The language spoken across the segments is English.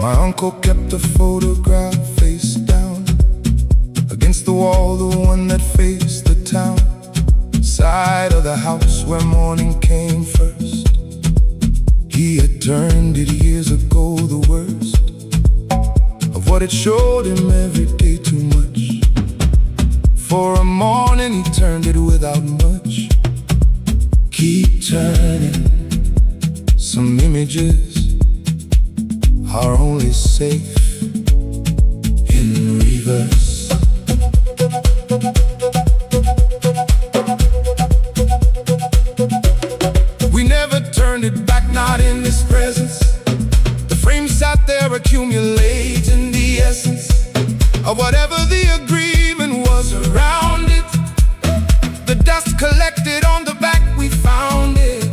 My uncle kept a photograph face down against the wall, the one that faced the town. Side of the house where morning came first. He had turned it years ago, the worst of what it showed him every day, too much. For a morning he turned it without much. Keep turning, some images are only safe in reverse. We never turned it back, not in this presence. The frame sat there accumulating the essence of whatever the agreement was around it. The dust collected on the back, we found it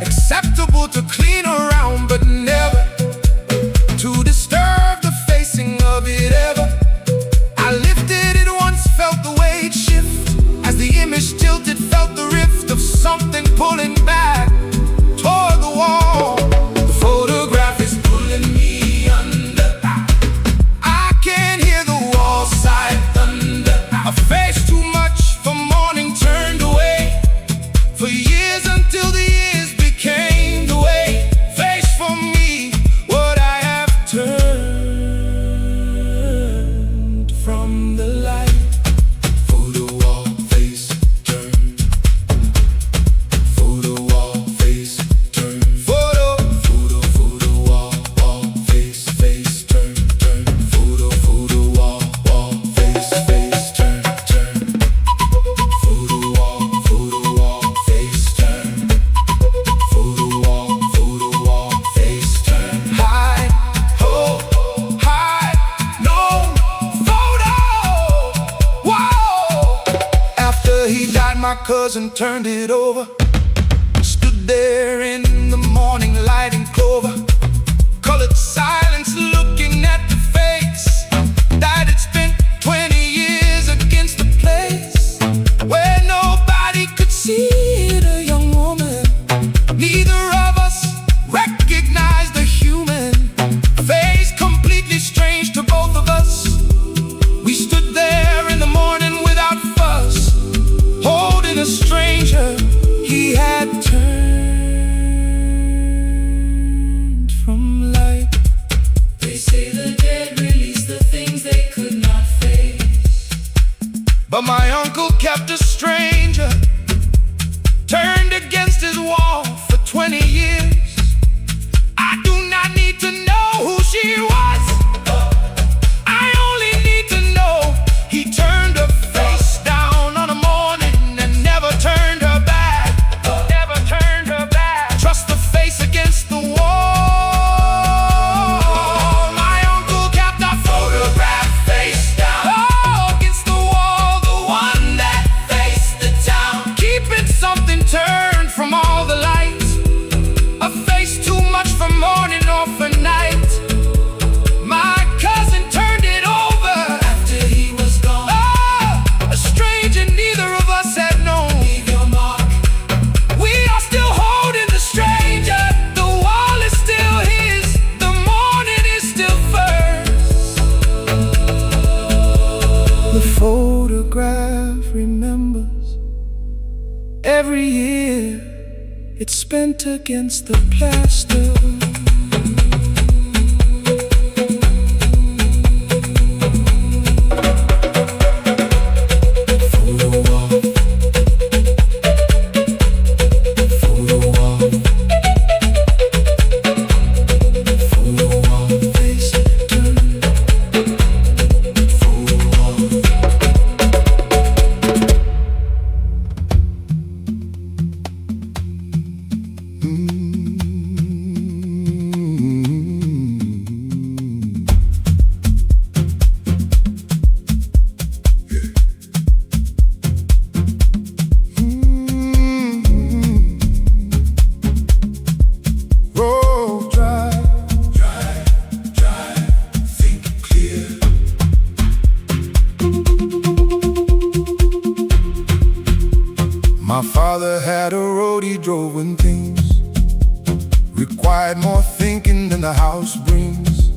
acceptable to clean around, but never to disturb the facing of it ever. I lifted it once, felt the weight shift as the image tilted, felt the rift of something pulling back toward the wall. The photograph is pulling me under. I can hear the wall side thunder. A face too much for morning turned away for years until the years became the way. Face for me, what I have turned from the light. Photo wall, face turn. Photo wall, face turn. Photo wall, face turn, turn. Photo wall, face turn, turn. Photo wall, face turn. Photo wall, face turn. High, ho, high, no photo. Whoa! After he died, my cousin turned it over. Stood there in the morning light and clover, colored silence, looking at the face that had spent 20 years against the place where nobody could see it. A young woman, neither of us recognized the human face, completely strange to both of us. We stood there in the morning without fuss, holding a stranger he had turned from light. They say the dead release the things they could not face, but my uncle kept a stranger turned against his wall for 20 years. I do not need to know who she was. I only need to know he turned her face down on a morning and never turned her back. Never turned her back. Trust the face against the wall. My uncle kept a photograph face down, against the wall, the one that faced the town. Keeping something turned from all the lights, a face too much for morning or for night. My cousin turned it over after he was gone. A stranger neither of us had known. Leave your mark. We are still holding the stranger. The wall is still his. The morning is still first. The photograph remembers every year it's spent against the plaster. Photo wall, face turn. Photo wall. Road dry, think clear. My father had a road he drove when things required more thinking than the house brings.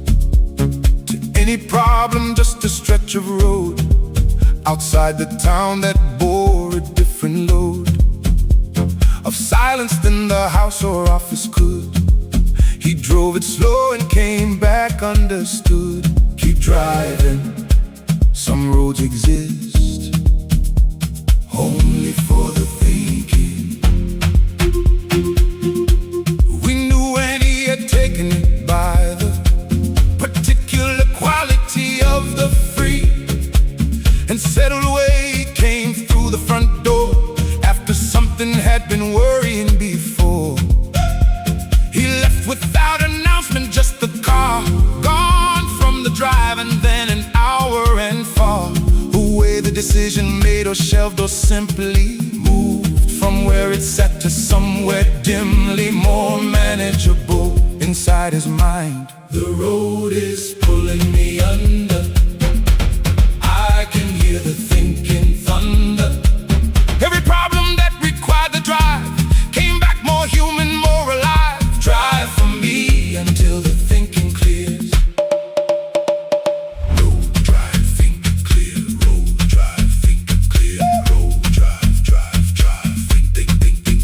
any problem, just a stretch of road outside the town that bore a different load of silence than the house or office could. He drove it slow and came back understood. Keep driving, some roads exist only for the thinking. We knew when he had taken it by the particular quality of the free and settled away. He came through the front door after something had been worrying before. He left without announcement, just the car gone from the drive, and then an hour and far away. The decision made or shelved or simply moved from where it sat to somewhere dimly more manageable inside his mind. The road is pulling me under. I can hear the thinking thunder. Every problem that required the drive came back more human, more alive. Drive for me until the thinking clears. Road drive, think clear. Road drive, think clear. Road drive, drive, drive, think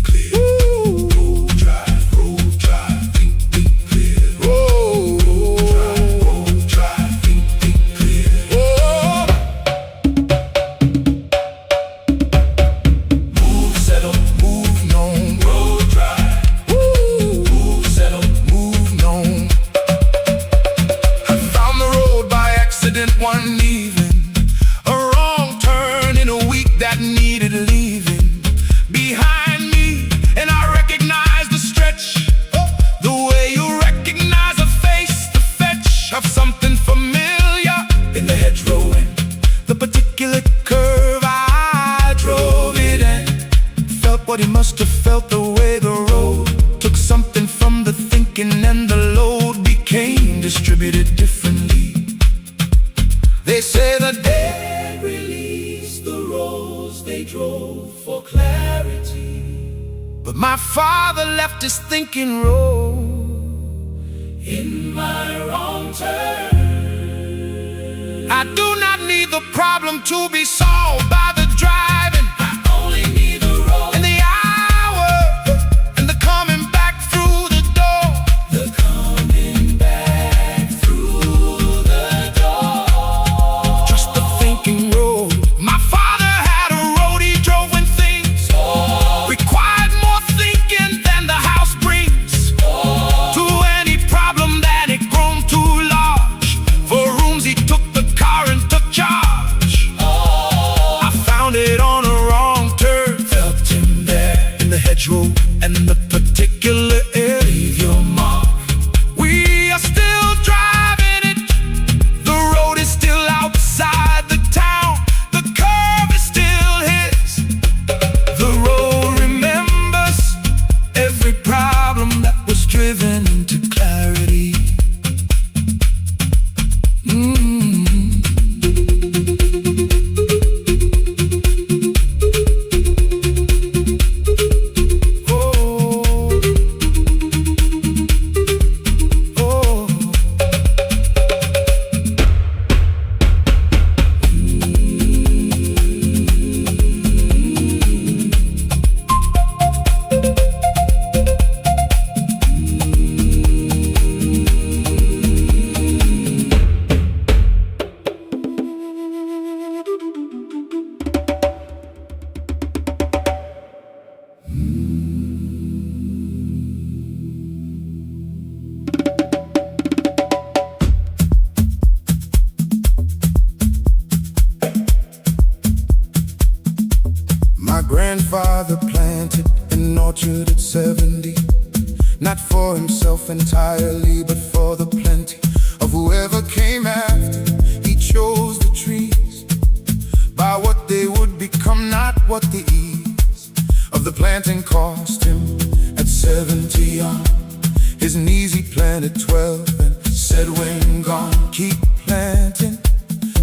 clear. Road drive, think clear. Road drive, think clear. Move, settle, move, known. Road drive. Move, settle, move, known. I found the road by accident one evening, a wrong turn in a week that needed leaving behind me, and I recognized the stretch, the way you recognize a face, the fetch of something familiar in the hedgerow and the particular curve. I drove it and felt what he must have felt, the way the road took something from the thinking and the load became distributed differently. They say the dead release the roads they drove for clarity, but my father left his thinking road in my wrong turn. I do not need the problem to be solved by the driving. I only need the road and the hour and the coming back through the door. The coming back through the door. Just the thinking road. My father had a road he drove when things required more thinking than the house brings to any problem that had grown too large. For rooms he took the car and took charge. I found it on a wrong turn, felt him there in the hedgerow and the particular air. Leave your mark. We are still driving it. The road is still outside the town. The curve is still his. The road remembers every problem that was driven into clarity. My grandfather planted an orchard at 70, not for himself entirely, but for the plenty of whoever came after. He chose the trees by what they would become, not what the ease of the planting cost him. At 70 on his knees he planted 12 and said, when gone, keep planting.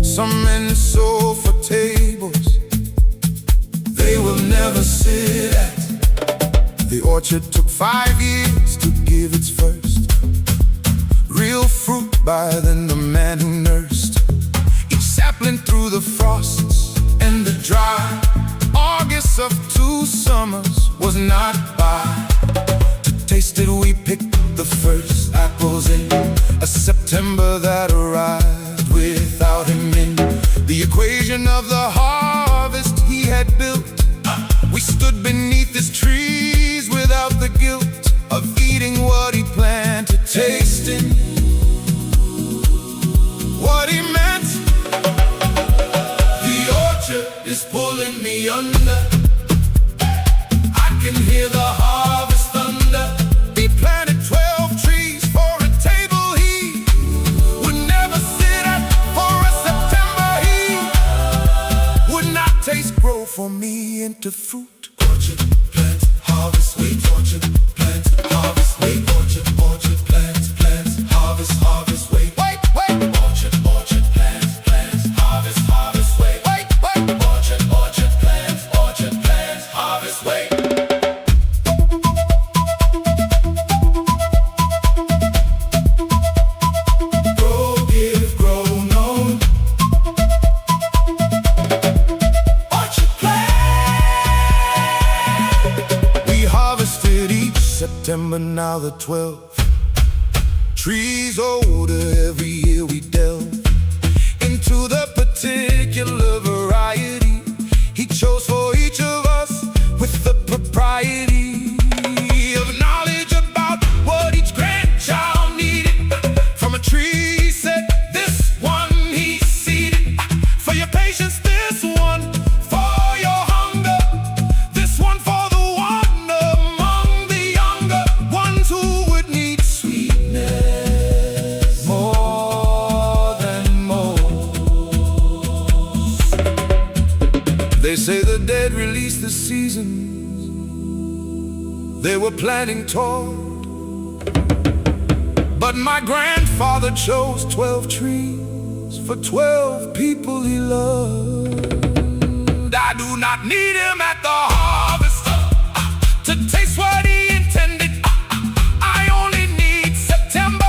Some men sow for tables they will never sit at. The orchard took 5 years to give its first real fruit by then the man who nursed the first apples in a September that arrived without him in the equation of the harvest he had built. We stood beneath his trees without the guilt of eating what he planned to tasting what he meant. The orchard is pulling me under. I can hear the harvest thunder. He planted 12 trees for a table he would never sit at. For a September he would not taste grow for me into fruit. Orchard, plant, harvest, wait. Orchard, plant, harvest, wait. Orchard, orchard, plant, plant, harvest, harvest, wait. Wait, wait. Orchard, orchard, plant, plant, harvest, harvest, wait. Wait, wait. Orchard, orchard, plant, harvest, wait. Grow, give, grow, known. Orchard plant. We harvested each September, now the 12th. Trees older every year we delve into the particular variety he chose for each of us, with the propriety of knowledge about what each grandchild needed. From a tree he said, this one he seeded. For your patience, this one. For your hunger, this one. For the one among the younger ones who would need sweetness more than most. They say the dead release the seasons they were planning toward, but my grandfather chose 12 trees for 12 people he loved. I do not need him at the harvest to taste what he intended. I only need September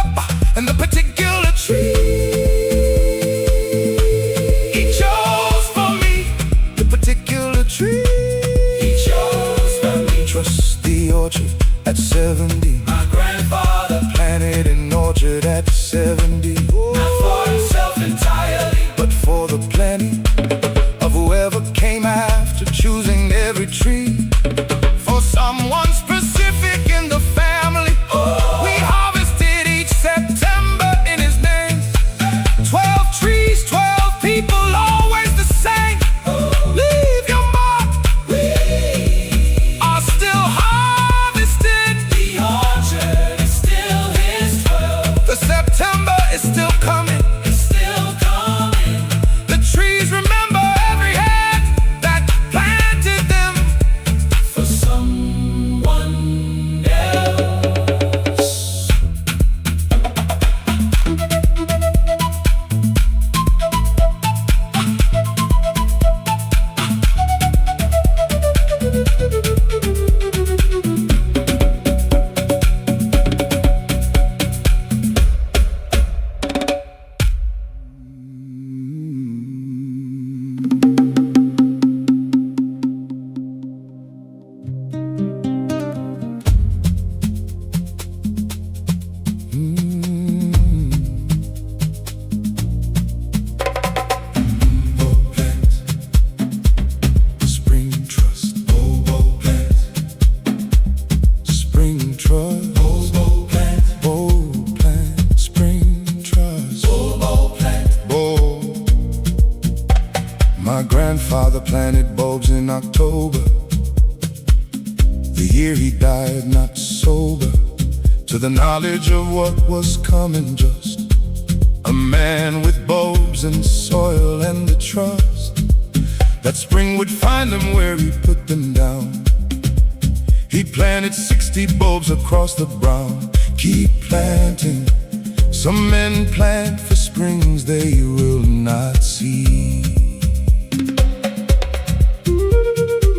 and the particular tree he chose for me. The particular tree he chose for me. Trust the orchard at 70. My grandfather planted an orchard at 70. Not for himself entirely, but for the plenty of whoever came after, choosing every tree for someone specific in the family. We harvested each September in his name. 12 trees, 12 people, always the same. Leave your mark. We are still harvested. The orchard is still his 12. The September is still coming. It's still coming. The trees remember every hand that planted them for someone else. Spring trust. Bobo plant. Spring trust. Bobo plant. Bobo plant. Spring trust. Bobo plant. Bobo. My grandfather planted bulbs in October, the year he died not sober to the knowledge of what was coming. Just a man with bulbs and soil and the trust that spring would find them where he put them down. He planted 60 bulbs across the brown. Keep planting. Some men plant for springs they will not see.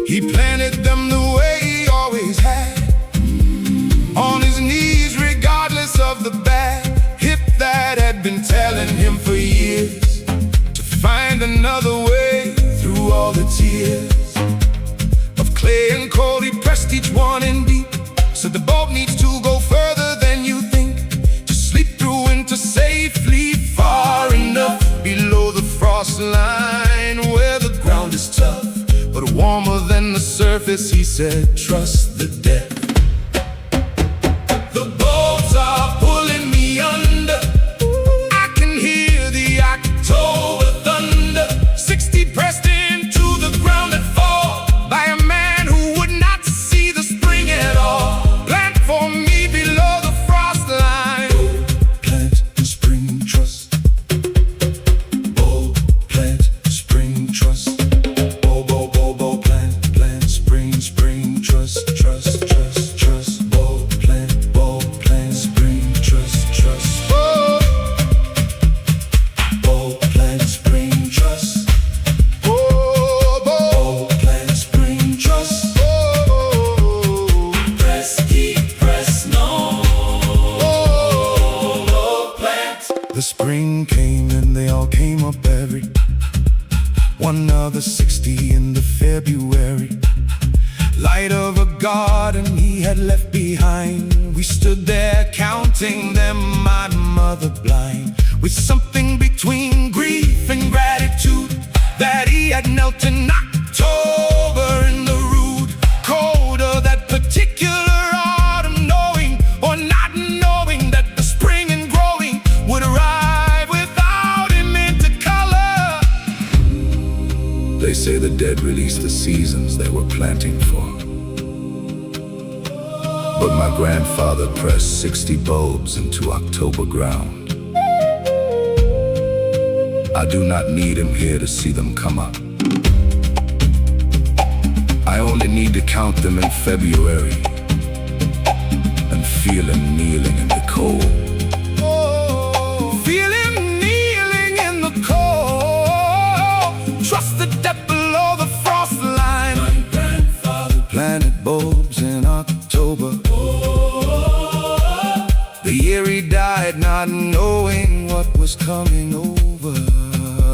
He planted them the way he always had, on his knees regardless of the bad hip that had been telling him for years to find another way through all the tears of clay and coal. He pressed each one in deep, said the bulb needs to go further than you think. said, trust the dead. The bulbs are pulling me under. I can hear the October thunder. 60 pressed into the ground and fall by a man who would not see the spring at all. Plant for me below the frost line. Plant and spring trust. Bulb, plant, spring trust. Bulb, bulb, bulb, bulb, plant, plant, spring, spring trust, trust, trust, trust. Bulb, plant, spring trust, trust. Bulb, bulb, plant, spring trust. Bulb, bulb, plant, spring trust. Bulb, press, keep, press, no. Bulb, plant. The spring came and they all came up every one of the 60 in the February. Light of a garden he had left behind. We stood there counting them, my mother blind, with something between grief and gratitude that he had knelt in October in the rude cold of that particular autumn, knowing or not knowing that the spring and growing would arrive without him into color. They say the dead release the seasons they were planting for, but my grandfather pressed 60 bulbs into October ground. I do not need him here to see them come up. I only need to count them in February and feel him kneeling in the cold. Feel him kneeling in the cold. Trust the depth below the frost line. My grandfather planted bulbs in October. The year he died, not knowing what was coming over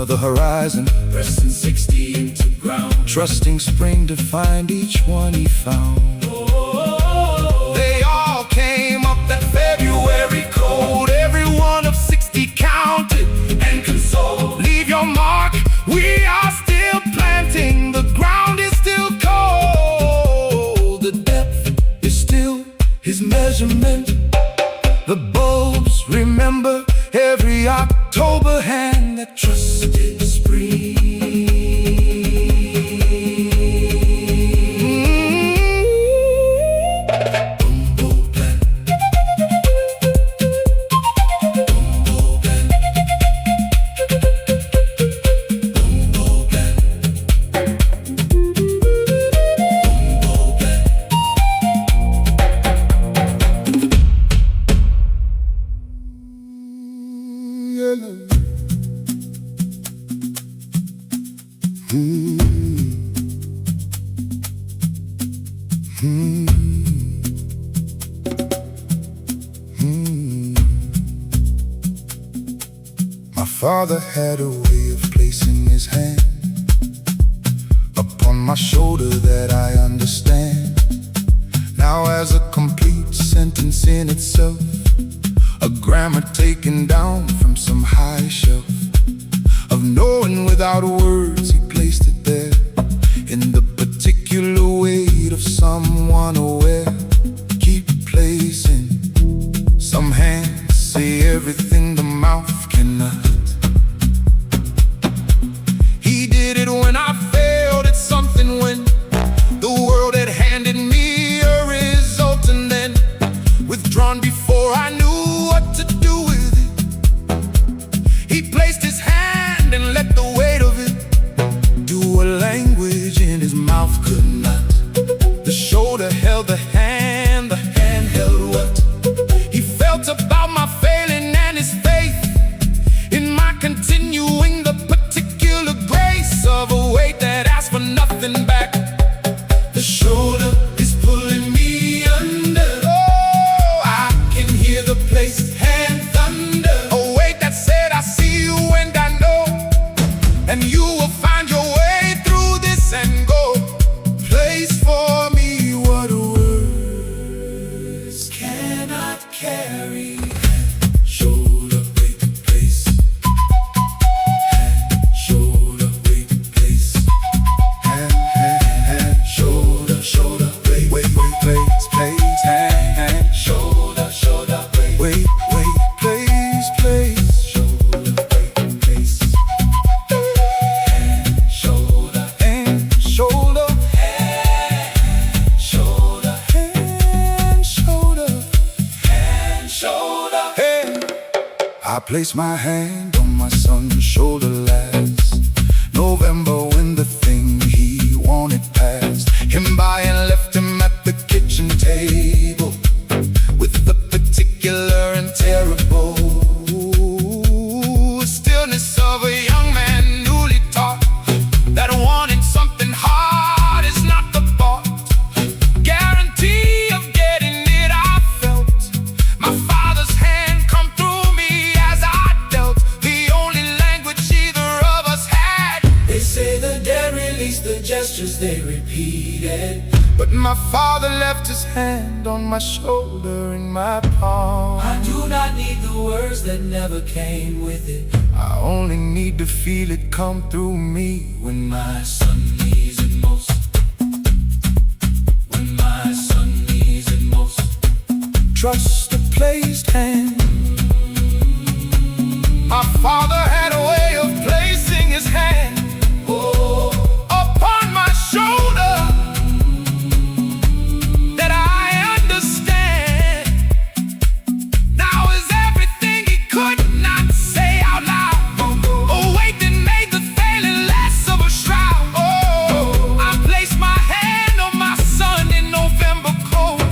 the horizon. Pressing 60 into ground, trusting spring to find each one he found. They all came up that February cold. Every one of 60 counted and consoled. Leave your mark, we are still planting. The ground is still cold. The depth is still his measurement. The bulbs remember every October hand that trusted spring. Bulb plant. Bulb plant. Bulb plant. Bulb plant. My father had a way of placing his hand upon my shoulder that I understand now as a complete sentence in itself, a grammar taken down from some high shelf of knowing without words. He placed it there in the particular weight of someone aware. Keep placing. Some hands say everything the mouth cannot. He did it when I failed at something, when the world had handed me a result, and then withdrawn before I knew what to do with it. He placed his hand and let the weight of it do a language in his mouth could not. The shoulder held the hand held what? He felt about my failing, and his face I placed my hand on my son's shoulder last November when the thing he wanted passed him by, and left him at the kitchen table with the particular and terrible stillness of a young man newly taught that wanting something hard is not the fault. Guarantee of getting it I felt. My father's hand come through me as I dealt the only language either of us had. They say the dead release the gestures they repeated, but my father left his hand on my shoulder in my palm. I do not need the words that never came with it. I only need to feel it come through me when My son needs it most. When my son needs it most. trust a placed hand. My father had a way of placing his hand upon my shoulder that I understand. Now is everything he could not say out loud. A weight that made the failing less of a shroud. I placed my hand on my son in November cold,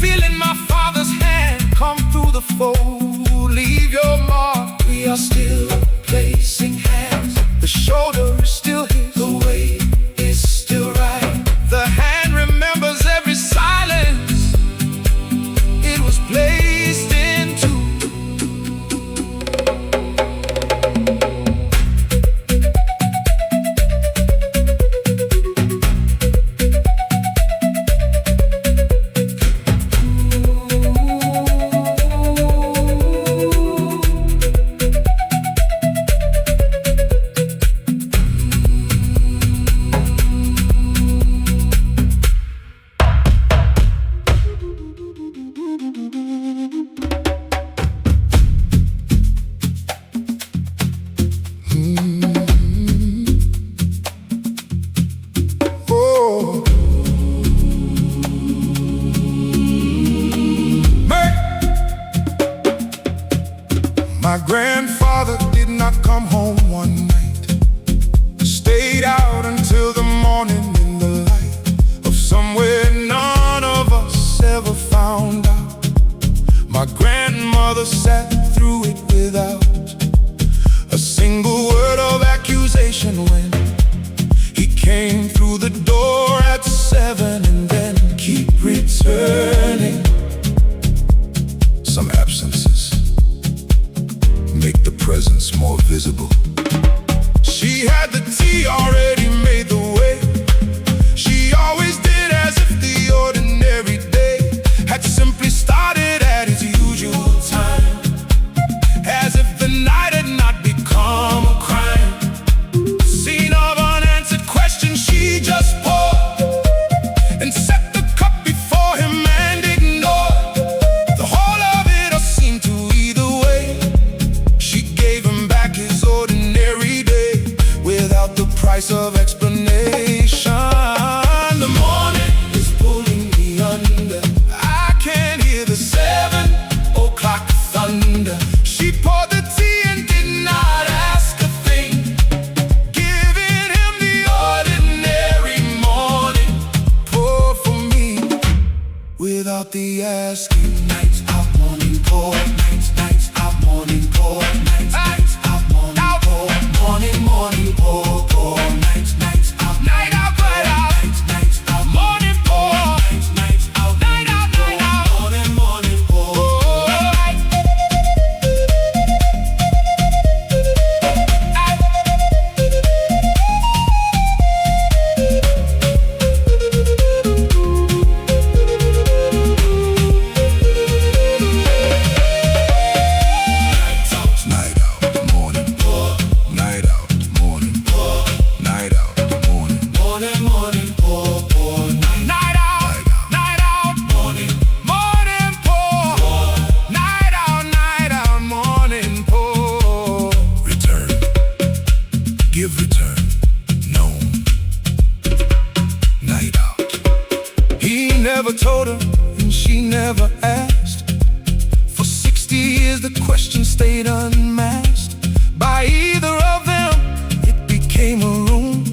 feeling my father's hand come through the fold. Leave your mark. We are still placing hands. The shoulder is still his. The weight is still right. The hand remembers every silence it was placed into. My grandfather did not come home one night. Stayed out until the morning in the light of somewhere none of us ever found out. My grandmother sat through it without a single word of accusation when he came through the door at 7 and then keep returning. Some absences make the presence more visible. She had the tea already made the way. She always did as if the ordinary day had simply started at its usual time, as if the night had not become a crime. Scene of unanswered questions, she just poured and set the cup before him and ignored the whole of it, or seemed to either way. She gave him back his ordinary day without the question stayed unmasked by either of them. It became a room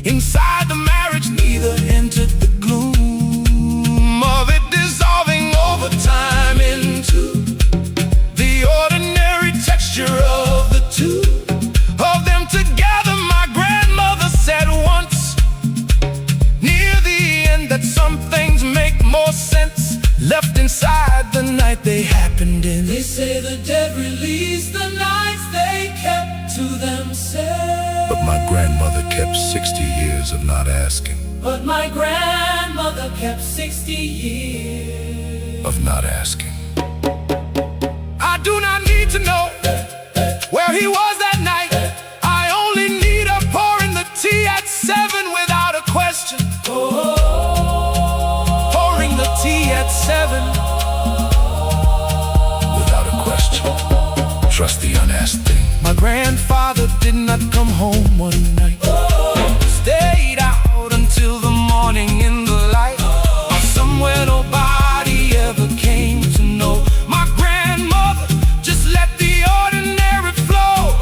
inside the marriage. Neither entered the gloom of it dissolving over time into the ordinary texture of the two of them together. My grandmother said once near the end that some things make more sense left inside the night they happened in. They say the dead release the nights they kept to themselves. But my grandmother kept 60 years of not asking. But my grandmother kept 60 years of not asking. I do not need to know where he was that night. I only need her pouring the tea at 7 without a question. Pouring the tea at 7 without a question. Trust the unasked thing. My grandfather did not come home one night. Stayed out until the morning in the light, somewhere nobody ever came to know. My grandmother just let the ordinary flow.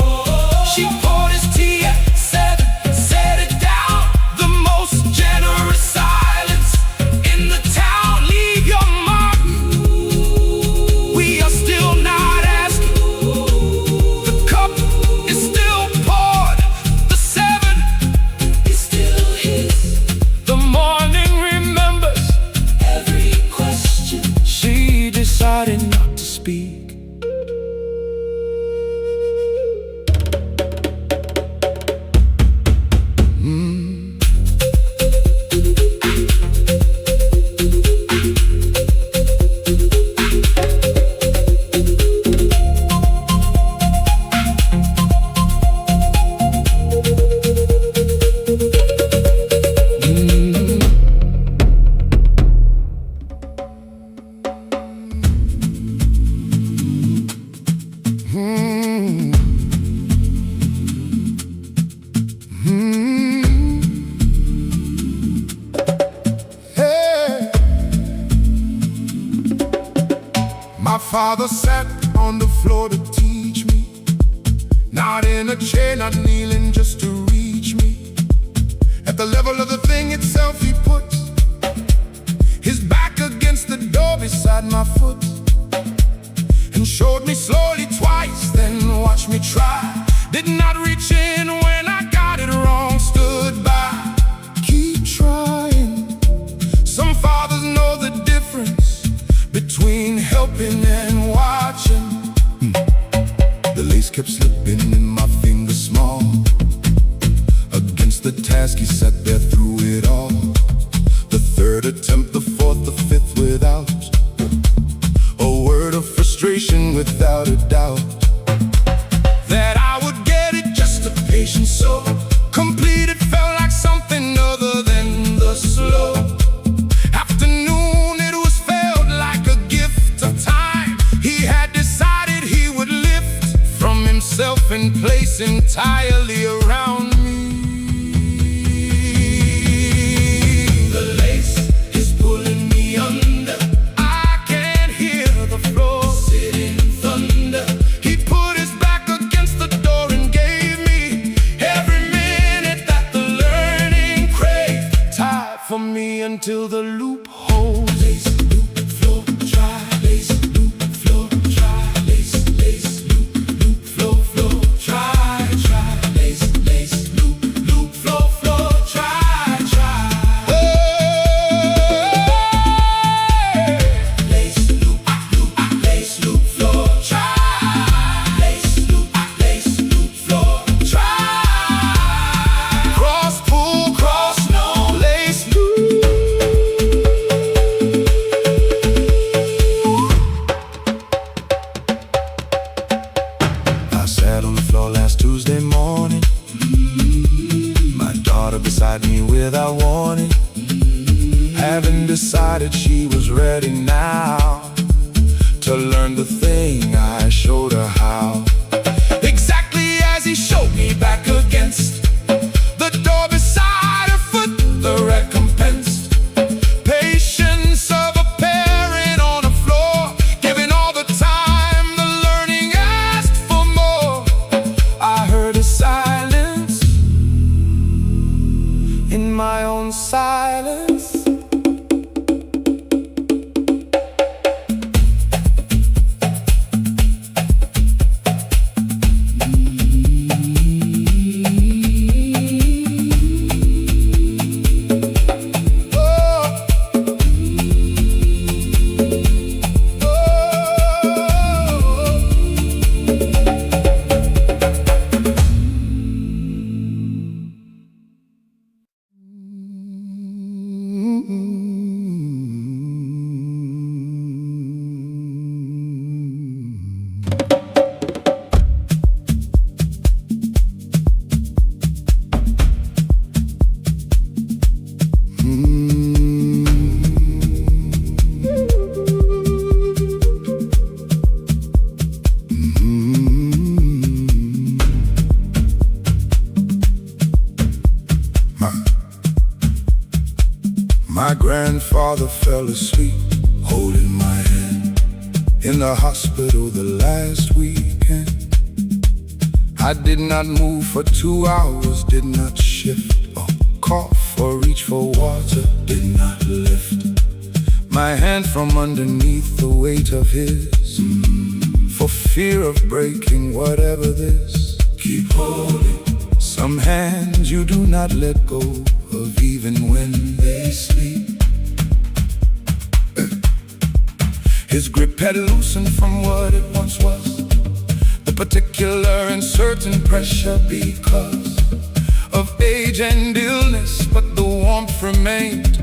She poured his tea at 7, set it down. The most generous silence in the town. Leave your mark. We are still not asking. The cup is still poured. The 7 is still his. The morning remembers every question. She decided not to speak. My father sat on the floor to teach me, not in a chair, not kneeling just to reach me. At the level of the thing itself, he put his back against the door beside my foot, and showed me slowly twice, then watched me try. Did not reach in when I got it wrong, stood by. Keep trying. Some fathers know the difference between helping and watching. The lace kept slipping in my fingers small. Against the task he sat there through it all. The third attempt, the fourth, the fifth without a word of frustration, without a doubt that I would get it. Just a patience so complete, it felt like something other than the slow afternoon. It was felt like a gift of time. He had decided he would lift from himself and place entirely around me. The lace is pulling me under. I can't hear the floor sitting thunder. He put his back against the door and gave me every minute that the learning craved. Tied for me until the loophole. Lace, loop, floor, try. Lace, loop, floor, try. Lace, lace, loop, loop, floor, floor, try, try. Lace, lace, loop, loop, floor, floor, try, try. Lace, loop, loop, lace, loop, floor, try. Lace, loop, floor, try. Cross, pull, cross, no lace, loop. I sat on the floor last Tuesday morning, my daughter beside me without warning, having decided she was ready now to learn the thing I showed her how. Exactly as he showed me back against the door beside her foot, the recompense patience of a parent on the floor, giving all the time the learning grandfather fell asleep, holding my hand, in the hospital the last weekend. I did not move for 2 hours, did not shift or cough or reach for water, did not lift my hand from underneath the weight of his, for fear of breaking whatever this. Keep holding some hands you do not let go of, even when they sleep. His grip had loosened from what it once was, the particular and certain pressure because of age and illness, but the warmth remained,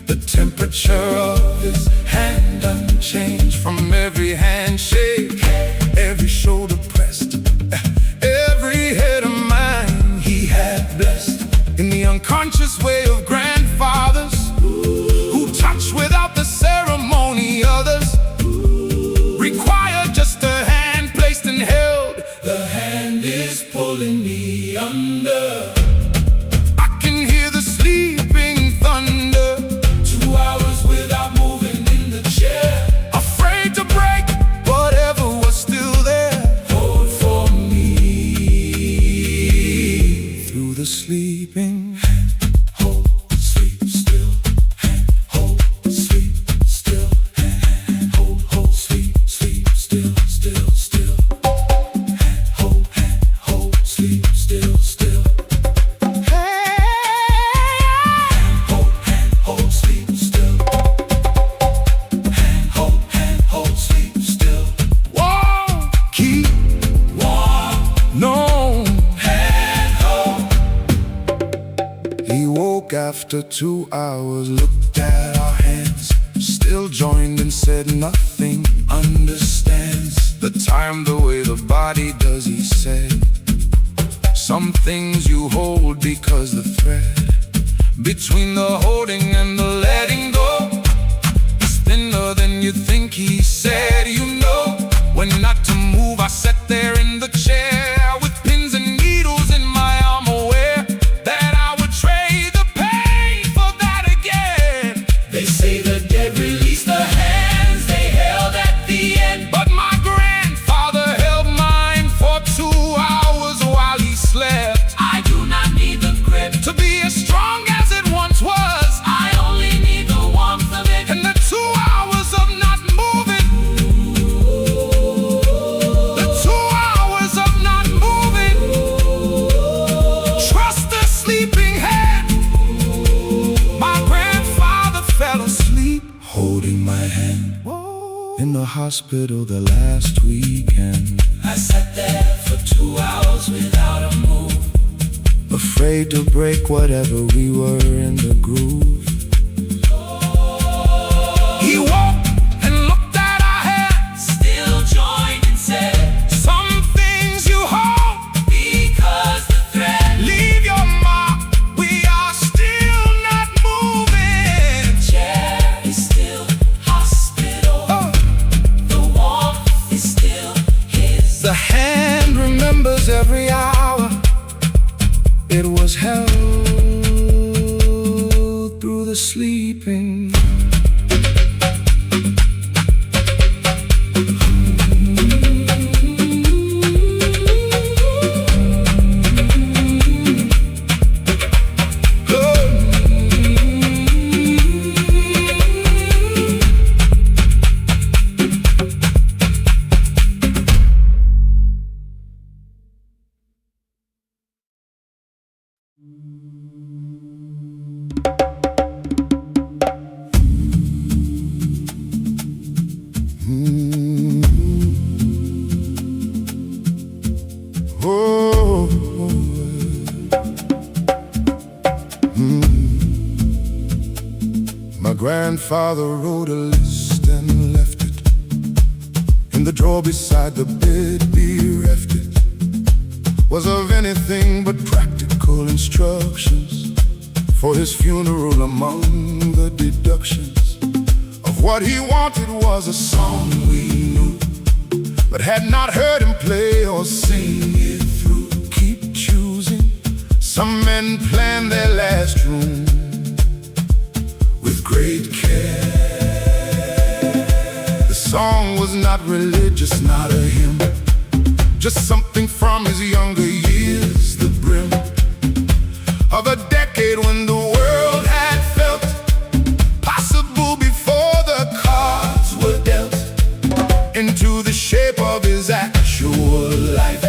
the temperature of his hand unchanged. From every handshake, every shoulder pressed, every head of mine he had blessed, in the unconscious way of grandfathers who touch without the ceremony. Others require just a hand placed and held. The hand is pulling me under. I can hear the sleeping thunder. 2 hours without moving in the chair, afraid to break whatever was still there. Hold for me through the sleeping. Hand, hold, sleep still. Hand, hold, sleep still. Hand, hold, sleep, sleep still, still, still. Hand, hold, sleep still, still. Hand, hold, sleep still. Hand, hold, sleep still. Warm, keep warm, no. Hand, hold. He woke after 2 hours, looked at our hands, still joined and said nothing, understands the time the way the body does, he said. Some things you hold because the thread between the holding and the letting go is thinner than you think, he said. You know when not to move. I sat there in the chair with pins and needles in my arm, aware that I would trade the pain for that again. They say the dead release the hands they held at the end, but my grandfather held mine for 2 hours while he slept. I do not need the grip to be as strong as it once was. I only need the warmth of it and the 2 hours of not moving. The 2 hours of not moving. Trust the sleeping hand. My grandfather fell asleep, holding my hand, in the hospital the last weekend. I sat there for 2 hours without a move, afraid to break whatever we were in the groove. He woke and looked at our hands, still joined and said, some things you hold because the thread leave your mark. We are still not moving. The chair is still hospital. The warmth is still his. The hand remembers every hour it was held through the sleeping. My grandfather wrote a list and left it in the drawer beside the bed, bereft it was of anything but practical instructions for his funeral. Among the deductions of what he wanted was a song we knew, but had not heard him play or sing it through. Keep choosing. Some men plan their last room with great care. The song was not religious, not a hymn, just something from his younger years, the brim of a decade when the world had felt possible before the cards were dealt into the shape of his actual life,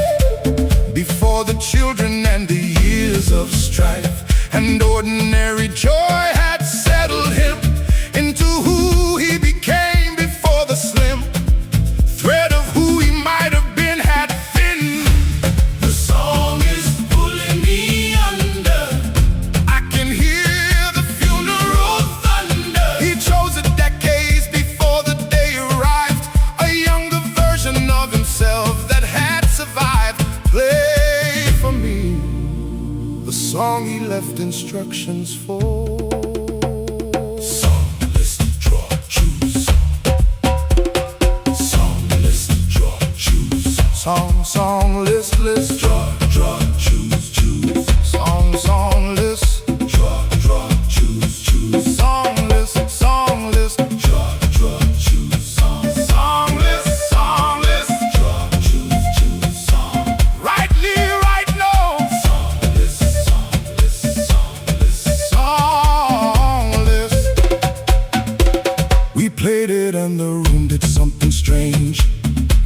before the children and the years of strife and ordinary joy had settled him into who he became, before the slim thread of who he might have been had thinned. The song is pulling me under, I can hear the funeral thunder. He chose it decades before the day arrived, a younger version of himself that had survived. Play for me the song he left instructions for. Song list, draw, choose. Song list, draw, choose. Song list, draw, choose, choose. Song list, draw, choose, choose. Song list, draw, choose. Song list, draw, choose, choose. Song. Right near, right low. Song list. We played it and the room did something strange.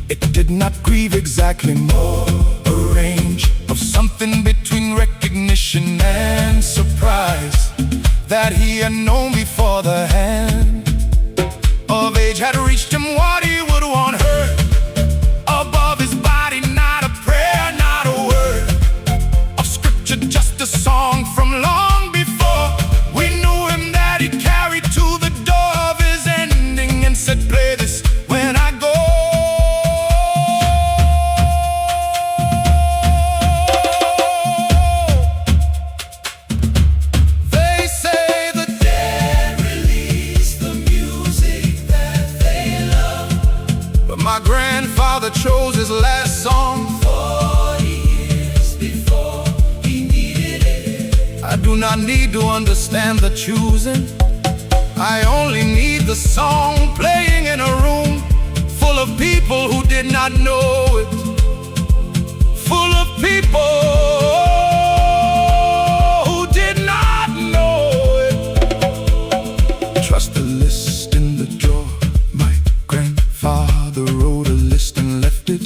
It did not grieve exactly, more a range of something between recognition and surprise, that he had known before the hand of age had reached him. What he would want heard above his body, not a prayer, not a word of scripture, just a song from long before we knew him, that he carried to the door of his ending and said, play this when I go. They say the dead release the music that they love, but my grandfather chose his last song 40 years before he needed it. I do not need to understand the choosing, I only need the song playing in a room full of people who did not know it, full of people who did not know it. Trust the list in the drawer. My grandfather wrote a list and left it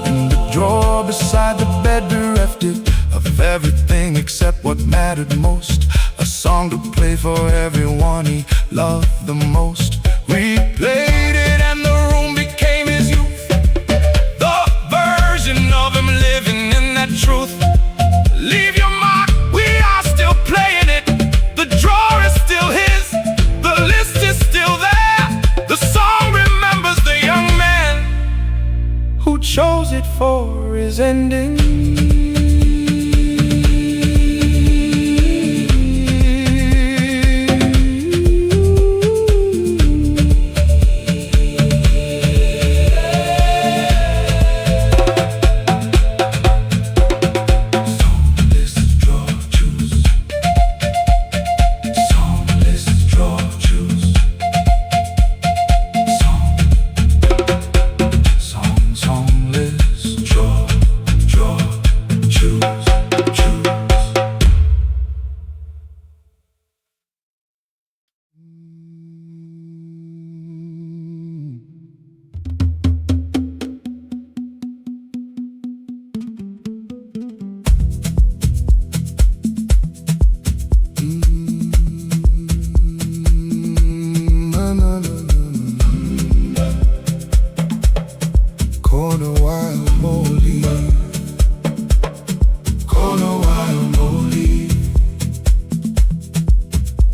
in the drawer beside the bed, bereft it of everything except what mattered most, a song to play for everyone he loved the most. We played it and the room became his youth, the version of him living in that truth. Leave your mark, we are still playing it. The drawer is still his, the list is still there. The song remembers the young man who chose it for his ending.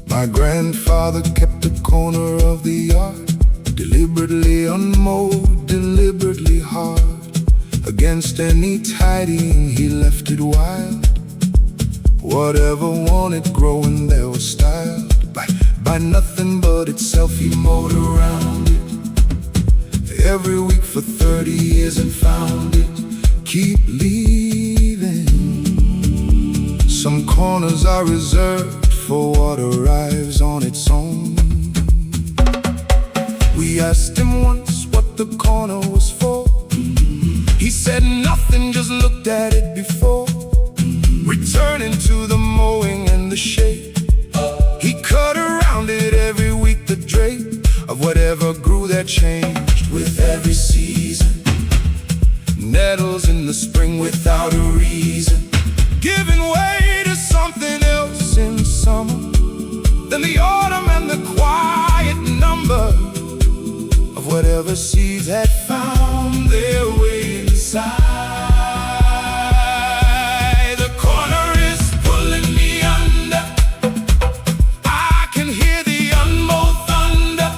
My grandfather kept a corner of the yard, deliberately unmowed, deliberately hard. Against any tidying, he left it wild. Whatever wanted growing there was styled by nothing but itself. He mowed around it every week for 30 years and found it keep leaving. Some corners are reserved for what arrives on its the corner was for. He said nothing, just looked at it before. Returning to the mowing and the shade, he cut around it every week, the drape of whatever grew that changed with every season. Nettles in the spring without a reason, giving way to something else in summer. Then the autumn and the quiet number of whatever seeds had found their way inside. The corner is pulling me under. I can hear the unmowed thunder.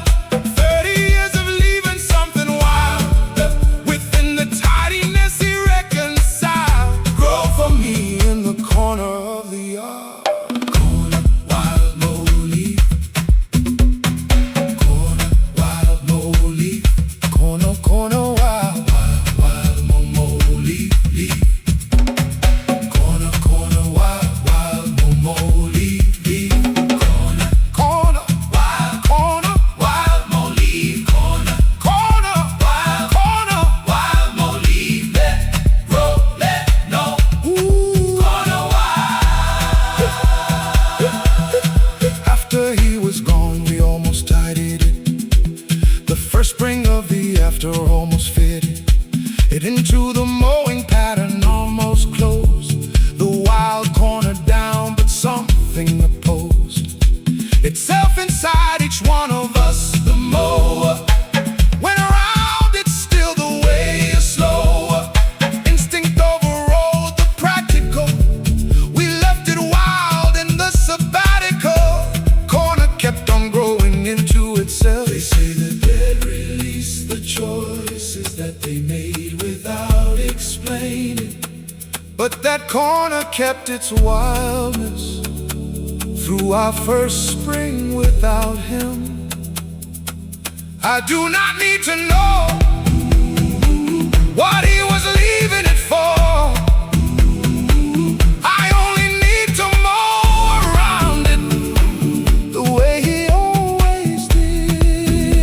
30 years of leaving something wild within the tidiness he reconciled. Grow for me in the corner of the yard. Corner, wild molly. Corner, wild molly. Corner, corner, wild, wild, wild molly. Corner, corner, wild, wild molly. Corner, corner, wild molly. Corner, corner, wild molly. Let grow, let know. Corner wild. After he was gone, we almost tidied it. The first spring of the after almost fitted it into the mowing pattern, almost closed. The wild corner down, but something opposed itself inside each one of us. The mower went around it, still the way is slower. Instinct overrode the practical. We left it wild in the sabbatical. Corner kept on growing into itself. They say the dead release the choices that they made without explaining. But that corner kept its wildness through our first spring without him. I do not need to know what he was leaving it for. I only need to mow around it the way he always did.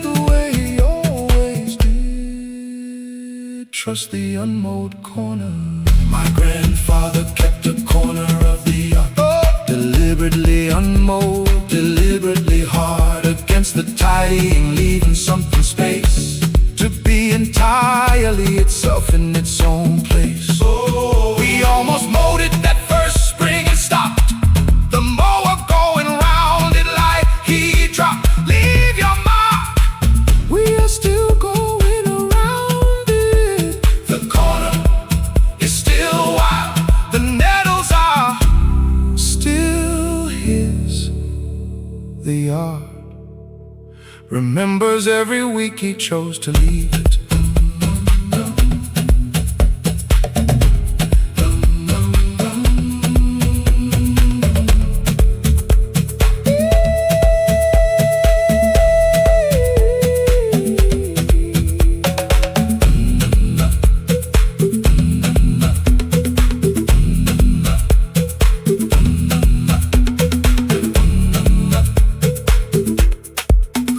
The way he always did. Trust the unmowed corner. My grandfather kept a corner of the yard, deliberately unmowed, deliberately hard against the tidying, leaving something space to be entirely itself in its own place. We almost mowed it that first spring and stopped. The mower going round it like he dropped. Leave your mark. We are still going around it. The corner is still wild. The nettles are still his. The yard remembers every week he chose to leave it.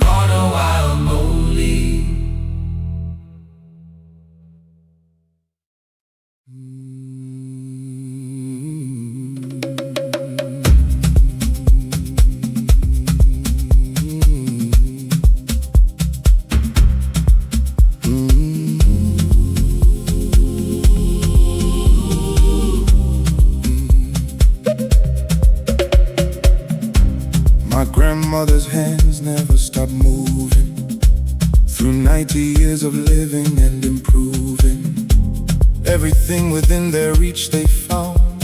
Corner wild molly. My grandmother's hands never stopped moving through 90 years of living and improving. Everything within their reach they found,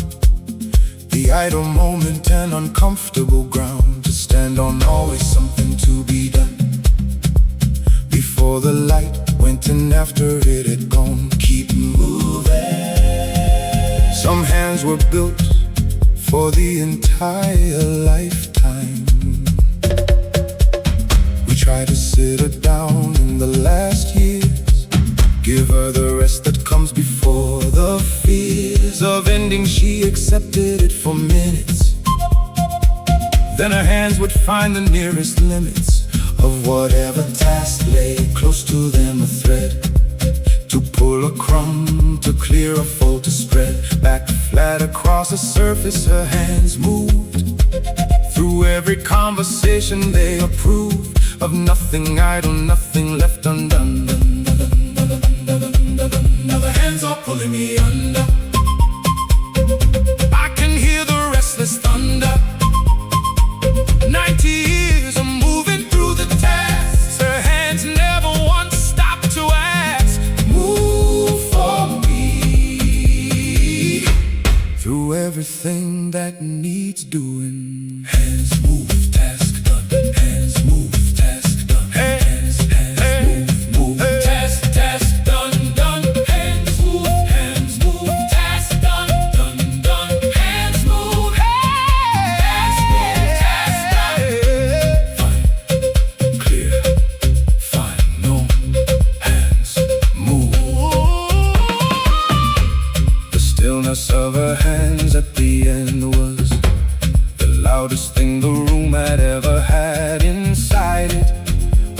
the idle moment and uncomfortable ground to stand on, always something to be done. Before the light went in, after it had gone, keep moving. Some hands were built for the entire lifetime. We try to sit her down in the last years, give her the rest that comes before the fears of ending. She accepted it for minutes, then her hands would find the nearest limits of whatever task lay close to them, a thread to pull a crumb, to clear a fold, to spread back flat across the surface. Her hands moved through every conversation they approved of, nothing idle, nothing left undone. Now the hands are pulling me under. I can hear the restless thunder. 90 years of moving through the tasks. Her hands never once stopped to ask, move for me. Through everything that needs doing. Hands move, task done. Hands move, task done. Hands move, task done, done. Hands move, task done, done. Hands move, task done. Fine, clear, fine, no. Hands move. The stillness of her hands at the end was the loudest thing the room had ever had. Inside it,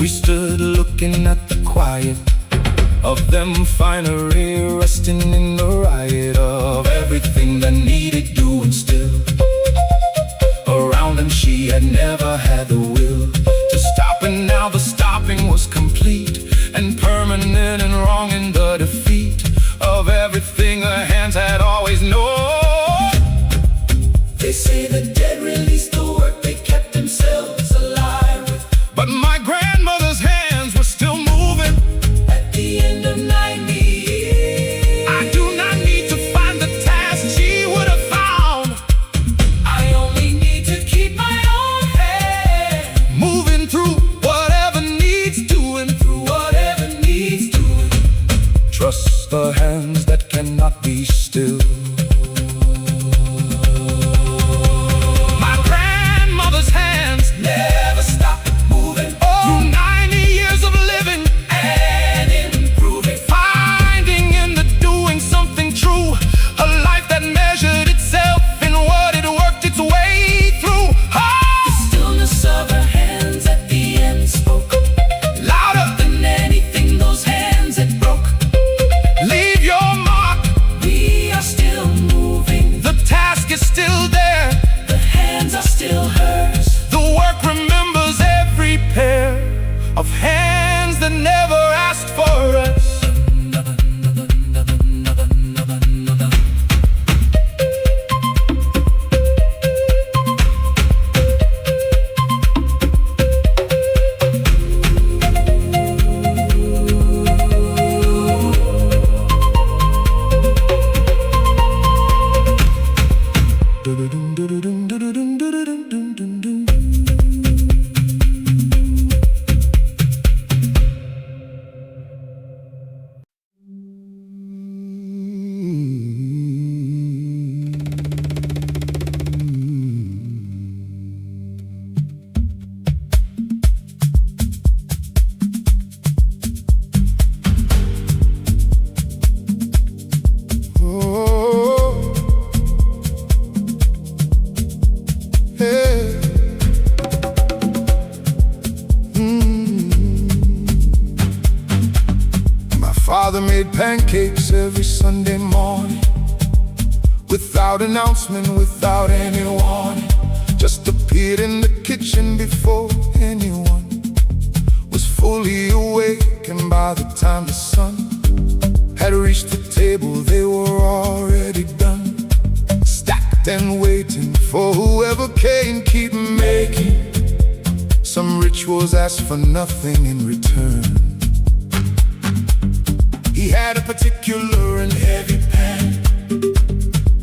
we stood looking at the quiet of them finally resting in the riot of everything that needed doing still. Around them she had never had the will to stop, and now the stopping was complete and permanent, and wrong in the defeat of everything her hands had always known. They say the dead released the work they kept themselves alive with, but my grandmother's hands were still moving at the end of 90 years. I do not need to find the task she would have found. I only need to keep my own hand moving through whatever needs doing, through whatever needs doing. Trust the hands that cannot be still. Never stop moving. Through 90 years of living and improving, finding in the doing something true, a life that measured itself in what it worked its way through. The stillness of her hands at the end spoke louder than anything those hands had broke. Leave your mark. We are still moving. The task is still there. The hands are still hers. The work remembers every pair of hands that never asked for us. Father made pancakes every Sunday morning, without announcement, without any warning. Just appeared in the kitchen before anyone was fully awake, and by the time the sun had reached the table, they were already done, stacked and waiting for whoever came. Keep making some rituals, ask for nothing in return. He had a particular and heavy pan,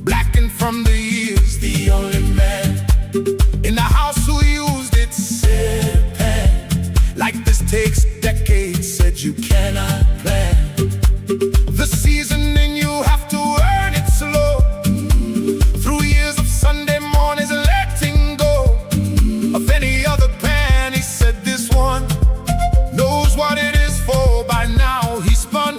blackened from the years, the only man in the house who used it said a pan like this takes decades, said you cannot plan. The seasoning, you have to earn it slow, through years of Sunday mornings letting go of any other pan. He said this one knows what it is, for by now he spun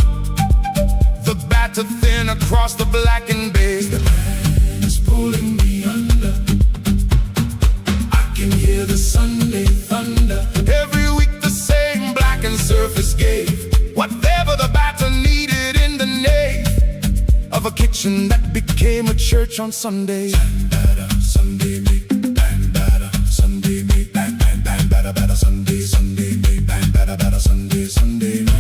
the batter thin across the blackened base. The pan is pulling me under. I can hear the Sunday thunder. Every week kitchen that became a church on Sunday. Sunday me, Sunday me, Sunday, Sunday me, Sunday, Sunday me.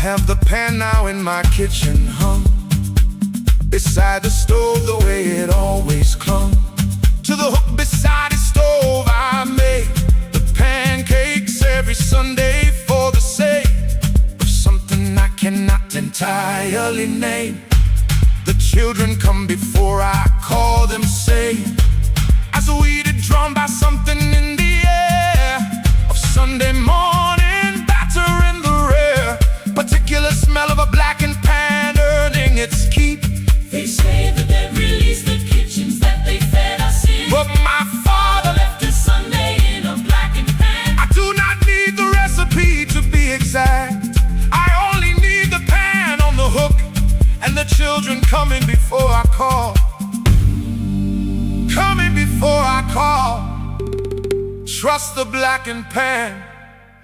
Have the pan now in my kitchen hung beside the stove the way it always clung to the hook beside the stove. I make the pancakes every Sunday for the sake of something I cannot entirely name. The children come before I call them, saying, as we did drawn by something in the air of Sunday morning batter in the rare particular smell of a blackened pan earning its keep. They say the dead released the kitchens that they fed us in, but my father left his Sunday in a blackened pan. I do not need the recipe to be exact. I only need the pan on the hook and the children coming before I call. Coming before I call. Trust the blackened pan.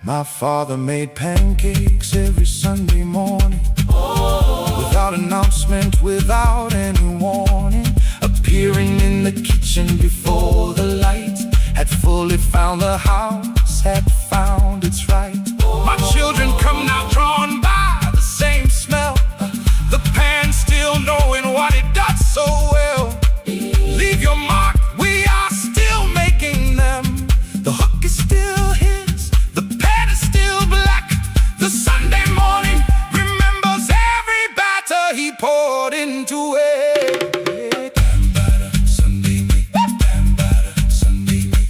My father made pancakes every Sunday morning, without announcement, without any warning, appearing in the kitchen before the light had fully found the house, had found its right. My children come now drawn by the same smell, the pan still knowing what it does so well. Leave your mark, we are still making them. The hook is still his, the pan is still black. The Sunday morning remembers every batter he poured into it. Sunday me, Sunday me.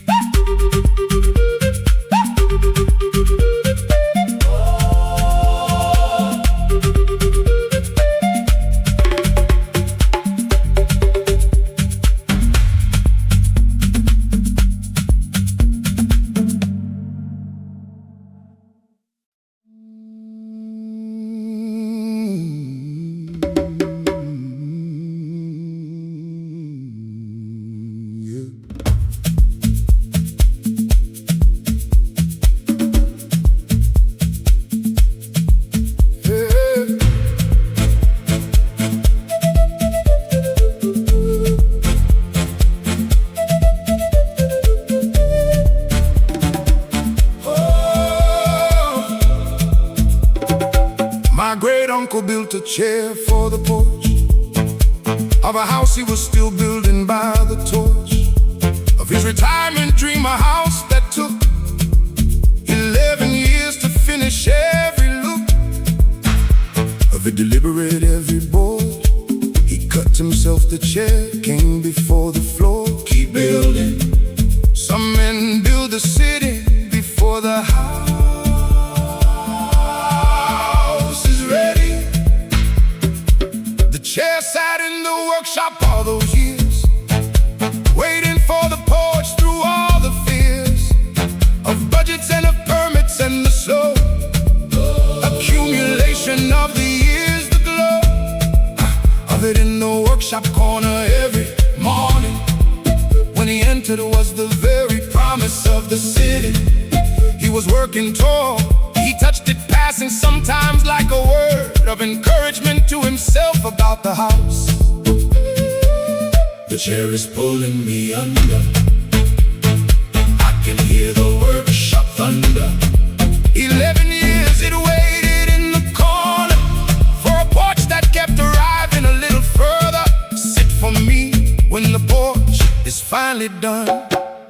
My great-uncle built a chair for the porch of a house he was still building by the torch of his retirement dream, a house that took 11 years to finish every look of it, deliberate every board. He cut himself the chair, came before the floor. Keep building. Some men build the city before the house is ready. The chair sat in the workshop all those years, waiting for the porch through all the fears of budgets and of permits and the slow accumulation of the years, the glow of it in the workshop corner every morning. When he entered was the very promise of the city. He was working tall, he touched it passing sometimes like a word of encouragement to himself about the house. The chair is pulling me under, I can hear the workshop thunder. 11 years it waited in the corner for a porch that kept arriving a little further. Sit for me when the porch is finally done.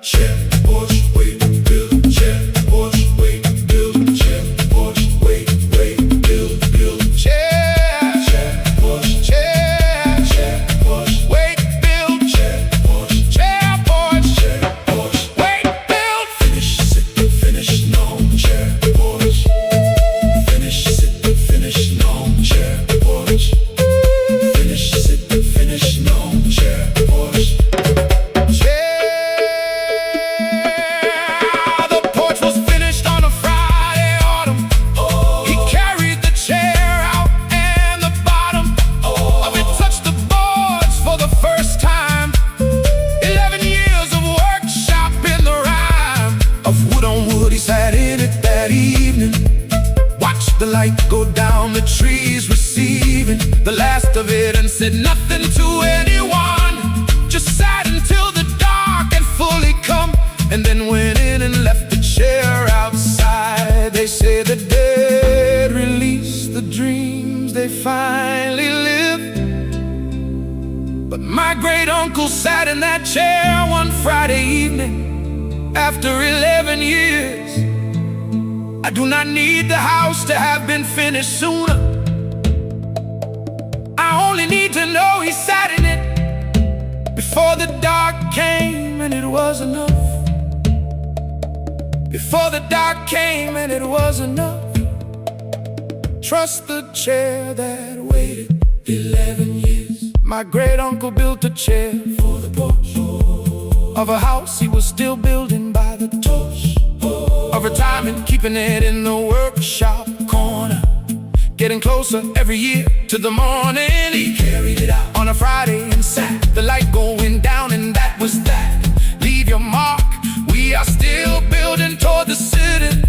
Chair, porch, wait, build. Chair, porch, wait, build. Chair, porch, wait, build, build. Chair, chair, porch, chair, chair, porch, wait, build. Chair, porch, wait, build. Finish, sit, finish, no. Chair, porch. Finish, sit, finish, no. Chair, porch. Finish, sit, said nothing to anyone, just sat until the dark had fully come, and then went in and left the chair outside. They say the dead release the dreams they finally lived, but my great uncle sat in that chair one Friday evening after 11 years. I do not need the house to have been finished sooner. I only need to know he sat in it before the dark came, and it was enough. Before the dark came, and it was enough. Trust the chair that waited 11 years. My great uncle built a chair for the porch of a house he was still building by the torch of retirement, keeping it in the workshop corner, getting closer every year to the morning. He carried it out on a Friday and sat, the light going down, and that was that. Leave your mark, we are still building toward the city.